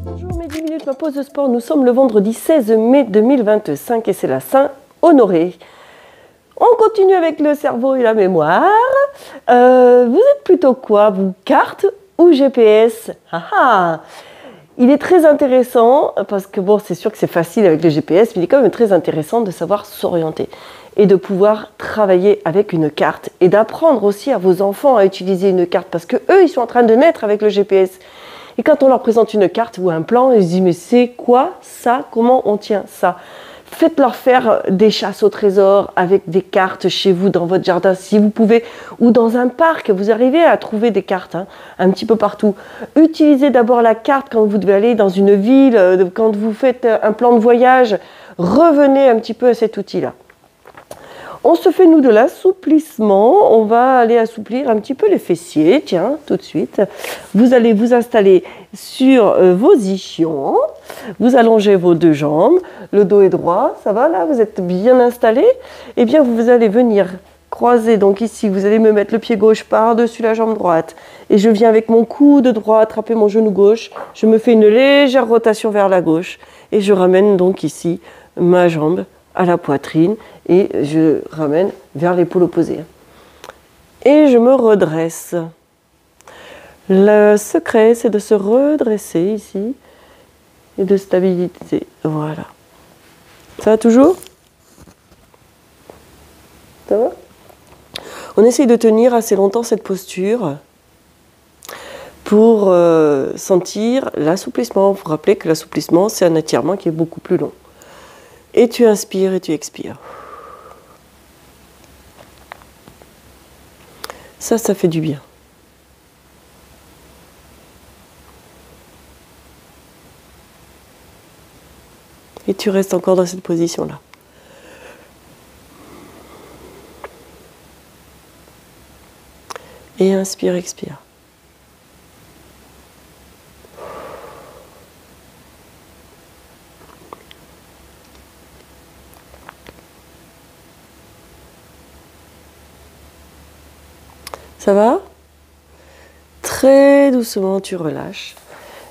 Bonjour, mes 10 minutes, ma pause de sport. Nous sommes le vendredi 16 mai 2025 et c'est la Saint-Honoré. On continue avec le cerveau et la mémoire. Vous êtes plutôt quoi, vous, carte ou GPS? Il est très intéressant, parce que bon, c'est sûr que c'est facile avec le GPS, mais il est quand même très intéressant de savoir s'orienter et de pouvoir travailler avec une carte et d'apprendre aussi à vos enfants à utiliser une carte, parce que eux, ils sont en train de naître avec le GPS. Et quand on leur présente une carte ou un plan, ils se disent « mais c'est quoi ça? Comment on tient ça ?» Faites-leur faire des chasses au trésor avec des cartes chez vous, dans votre jardin, si vous pouvez, ou dans un parc. Vous arrivez à trouver des cartes un petit peu partout. Utilisez d'abord la carte quand vous devez aller dans une ville, quand vous faites un plan de voyage. Revenez un petit peu à cet outil-là. On se fait, nous, de l'assouplissement. On va aller assouplir un petit peu les fessiers. Tiens, tout de suite. Vous allez vous installer sur vos ischions. Vous allongez vos deux jambes. Le dos est droit. Ça va, là? Vous êtes bien installé? Eh bien, vous allez venir croiser. Donc ici, vous allez me mettre le pied gauche par-dessus la jambe droite. Et je viens avec mon coude droit attraper mon genou gauche. Je me fais une légère rotation vers la gauche. Et je ramène donc ici ma jambe à la poitrine et je ramène vers l'épaule opposée. Et je me redresse. Le secret, c'est de se redresser ici et de stabiliser. Voilà. Ça va toujours? Ça va? On essaye de tenir assez longtemps cette posture pour sentir l'assouplissement. Vous vous rappelez que l'assouplissement, c'est un étirement qui est beaucoup plus long. Et tu inspires et tu expires. Ça fait du bien. Et tu restes encore dans cette position-là. Et inspire, expire. Ça va? Très doucement, tu relâches.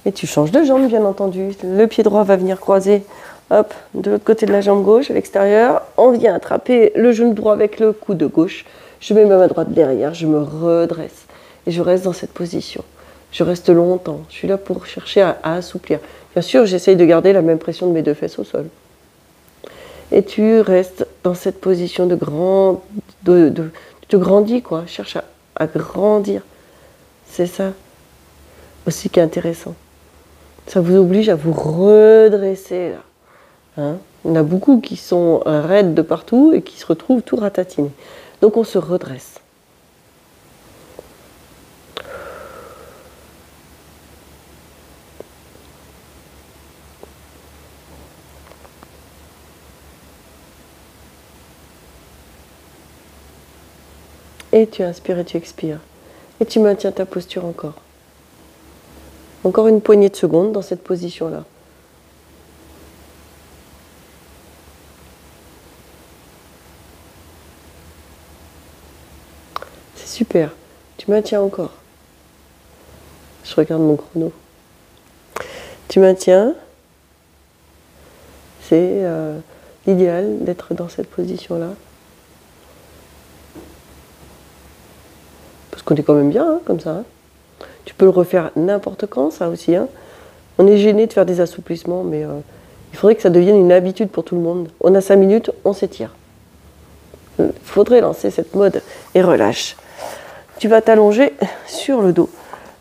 Et tu changes de jambe, bien entendu. Le pied droit va venir croiser, hop, de l'autre côté de la jambe gauche, à l'extérieur. On vient attraper le genou droit avec le coude gauche. Je mets ma main droite derrière, je me redresse. Et je reste dans cette position. Je reste longtemps. Je suis là pour chercher à assouplir. Bien sûr, j'essaye de garder la même pression de mes deux fesses au sol. Et tu restes dans cette position de tu te grandis, quoi. Cherche à grandir. C'est ça aussi qui est intéressant. Ça vous oblige à vous redresser, là. Il y en a beaucoup qui sont raides de partout et qui se retrouvent tout ratatinés. Donc on se redresse. Et tu inspires et tu expires. Et tu maintiens ta posture encore. Encore une poignée de secondes dans cette position-là. C'est super. Tu maintiens encore. Je regarde mon chrono. Tu maintiens. C'est l'idéal d'être dans cette position-là. Parce qu'on est quand même bien, comme ça. Tu peux le refaire n'importe quand, ça aussi. On est gêné de faire des assouplissements, mais il faudrait que ça devienne une habitude pour tout le monde. On a 5 minutes, on s'étire. Il faudrait lancer cette mode et relâche. Tu vas t'allonger sur le dos.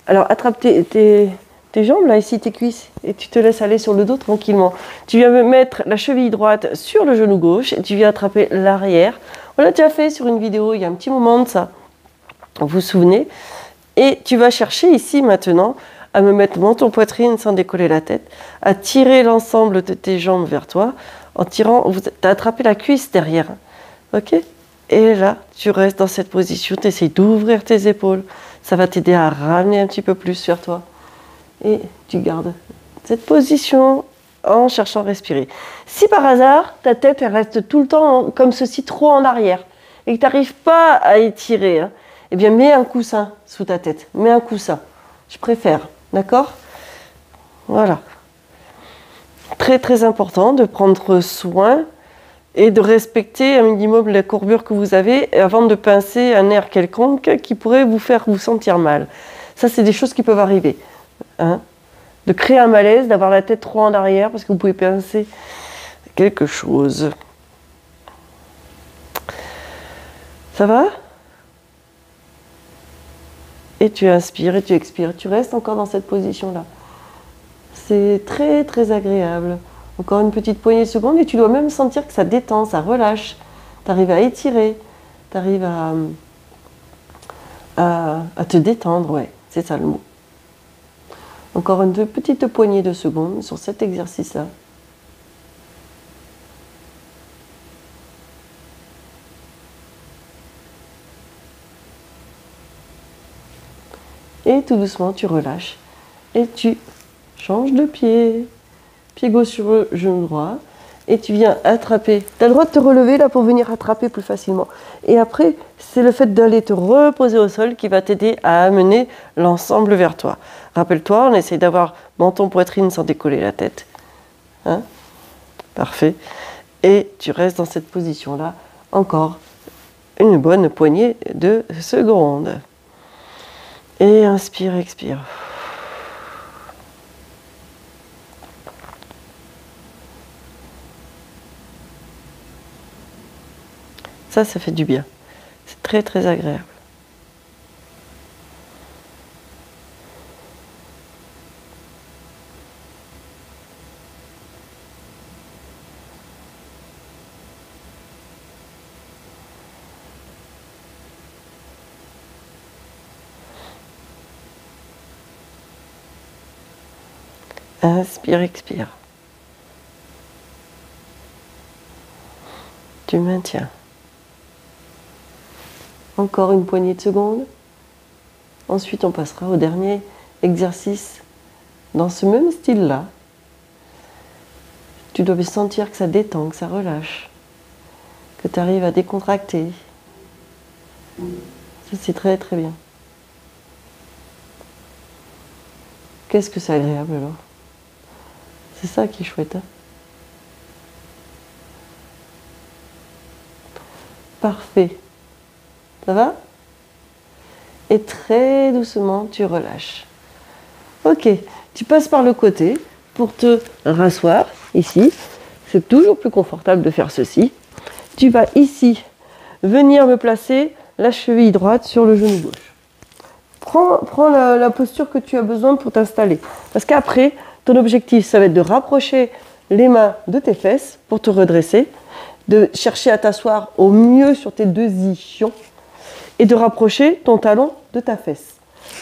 Alors, attrape tes jambes, là, ici, tes cuisses, et tu te laisses aller sur le dos tranquillement. Tu viens me mettre la cheville droite sur le genou gauche, et tu viens attraper l'arrière. On l'a déjà fait sur une vidéo, il y a un petit moment de ça. Vous vous souvenez? Et tu vas chercher ici, maintenant, à me mettre dans ton poitrine sans décoller la tête, à tirer l'ensemble de tes jambes vers toi, en tirant, tu as attrapé la cuisse derrière. Ok? Et là, tu restes dans cette position, tu essaies d'ouvrir tes épaules. Ça va t'aider à ramener un petit peu plus vers toi. Et tu gardes cette position en cherchant à respirer. Si par hasard, ta tête elle reste tout le temps comme ceci, trop en arrière, et que tu n'arrives pas à étirer, eh bien mets un coussin sous ta tête. Mets un coussin. Je préfère. D'accord? Voilà. Très très important de prendre soin et de respecter un minimum la courbure que vous avez avant de pincer un nerf quelconque qui pourrait vous faire vous sentir mal. Ça, c'est des choses qui peuvent arriver. Hein? De créer un malaise, d'avoir la tête trop en arrière parce que vous pouvez pincer quelque chose. Ça va? Et tu inspires et tu expires. Tu restes encore dans cette position-là. C'est très très agréable. Encore une petite poignée de secondes et tu dois même sentir que ça détend, ça relâche. Tu arrives à étirer, tu arrives à te détendre, ouais, c'est ça le mot. Encore une petite poignée de secondes sur cet exercice-là. Et tout doucement, tu relâches et tu changes de pied. Pied gauche sur le genou droit. Et tu viens attraper. Tu as le droit de te relever là pour venir attraper plus facilement. Et après, c'est le fait d'aller te reposer au sol qui va t'aider à amener l'ensemble vers toi. Rappelle-toi, on essaye d'avoir menton, poitrine sans décoller la tête. Hein? Parfait. Et tu restes dans cette position-là encore une bonne poignée de secondes. Et inspire, expire. Ça fait du bien. C'est très très agréable. Inspire, expire. Tu maintiens. Encore une poignée de secondes. Ensuite, on passera au dernier exercice dans ce même style-là. Tu dois sentir que ça détend, que ça relâche, que tu arrives à décontracter. Ça, c'est très très bien. Qu'est-ce que c'est agréable alors? C'est ça qui est chouette. Hein? Parfait. Ça va? Et très doucement, tu relâches. Ok, tu passes par le côté pour te rasseoir ici. C'est toujours plus confortable de faire ceci. Tu vas ici venir me placer la cheville droite sur le genou gauche. Prends la posture que tu as besoin pour t'installer. Parce qu'après, ton objectif, ça va être de rapprocher les mains de tes fesses pour te redresser, de chercher à t'asseoir au mieux sur tes deux ischions et de rapprocher ton talon de ta fesse.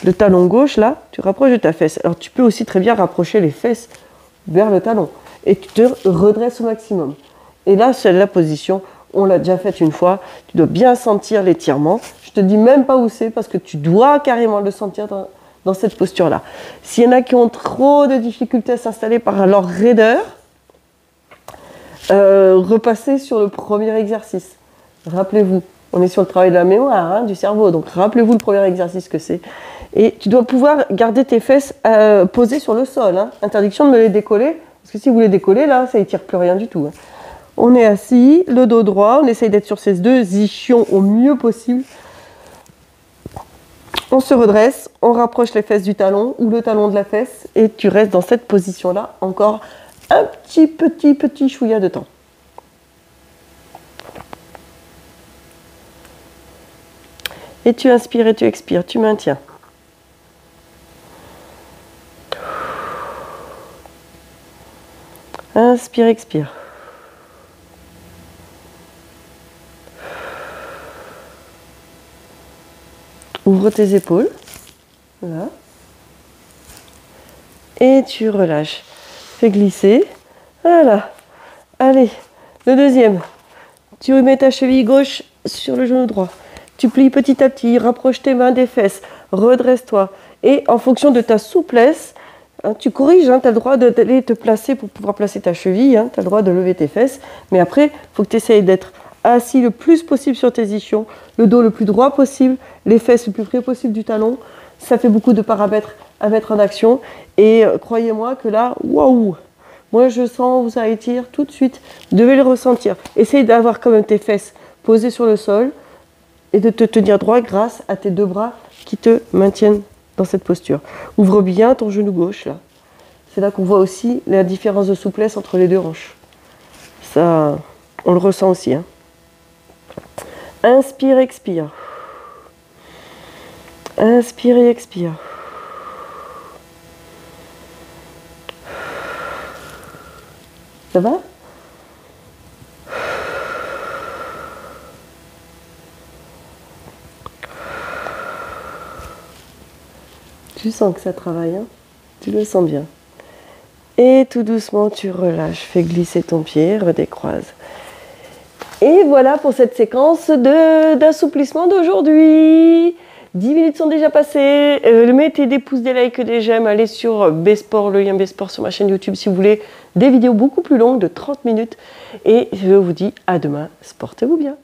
Le talon gauche, là, tu rapproches de ta fesse. Alors, tu peux aussi très bien rapprocher les fesses vers le talon et tu te redresses au maximum. Et là, c'est la position, on l'a déjà faite une fois, tu dois bien sentir l'étirement. Je te dis même pas où c'est parce que tu dois carrément le sentir dans cette posture-là. S'il y en a qui ont trop de difficultés à s'installer par leur raideur, repassez sur le premier exercice. Rappelez-vous, on est sur le travail de la mémoire, hein, du cerveau, donc rappelez-vous le premier exercice que c'est. Et tu dois pouvoir garder tes fesses posées sur le sol. Hein. Interdiction de me les décoller, parce que si vous les décollez, là, ça n'étire plus rien du tout. Hein. On est assis, le dos droit, on essaye d'être sur ces deux ischions au mieux possible. On se redresse, on rapproche les fesses du talon ou le talon de la fesse et tu restes dans cette position-là encore un petit chouïa de temps. Et tu inspires et tu expires, tu maintiens. Inspire, expire. Ouvre tes épaules. Voilà. Et tu relâches. Fais glisser. Voilà. Allez, le deuxième. Tu remets ta cheville gauche sur le genou droit. Tu plies petit à petit, rapproche tes mains des fesses, redresse-toi. Et en fonction de ta souplesse, hein, tu corriges, hein, tu as le droit d'aller te placer pour pouvoir placer ta cheville, hein, tu as le droit de lever tes fesses. Mais après, il faut que tu essayes d'être assis le plus possible sur tes ischions, le dos le plus droit possible, les fesses le plus près possible du talon. Ça fait beaucoup de paramètres à mettre en action. Et croyez-moi que là, waouh! Moi, je sens où ça étire tout de suite. Vous devez le ressentir. Essaye d'avoir quand même tes fesses posées sur le sol et de te tenir droit grâce à tes deux bras qui te maintiennent dans cette posture. Ouvre bien ton genou gauche, là. C'est là qu'on voit aussi la différence de souplesse entre les deux hanches. Ça, on le ressent aussi. Hein. Inspire, expire. Inspire et expire. Ça va? Tu sens que ça travaille, hein? Tu le sens bien. Et tout doucement, tu relâches. Fais glisser ton pied, redécroise. Et voilà pour cette séquence d'assouplissement d'aujourd'hui. 10 minutes sont déjà passées. Mettez des pouces, des likes, des j'aime. Allez sur B-Sport, le lien B-Sport sur ma chaîne YouTube si vous voulez des vidéos beaucoup plus longues de 30 minutes. Et je vous dis à demain. Sportez-vous bien.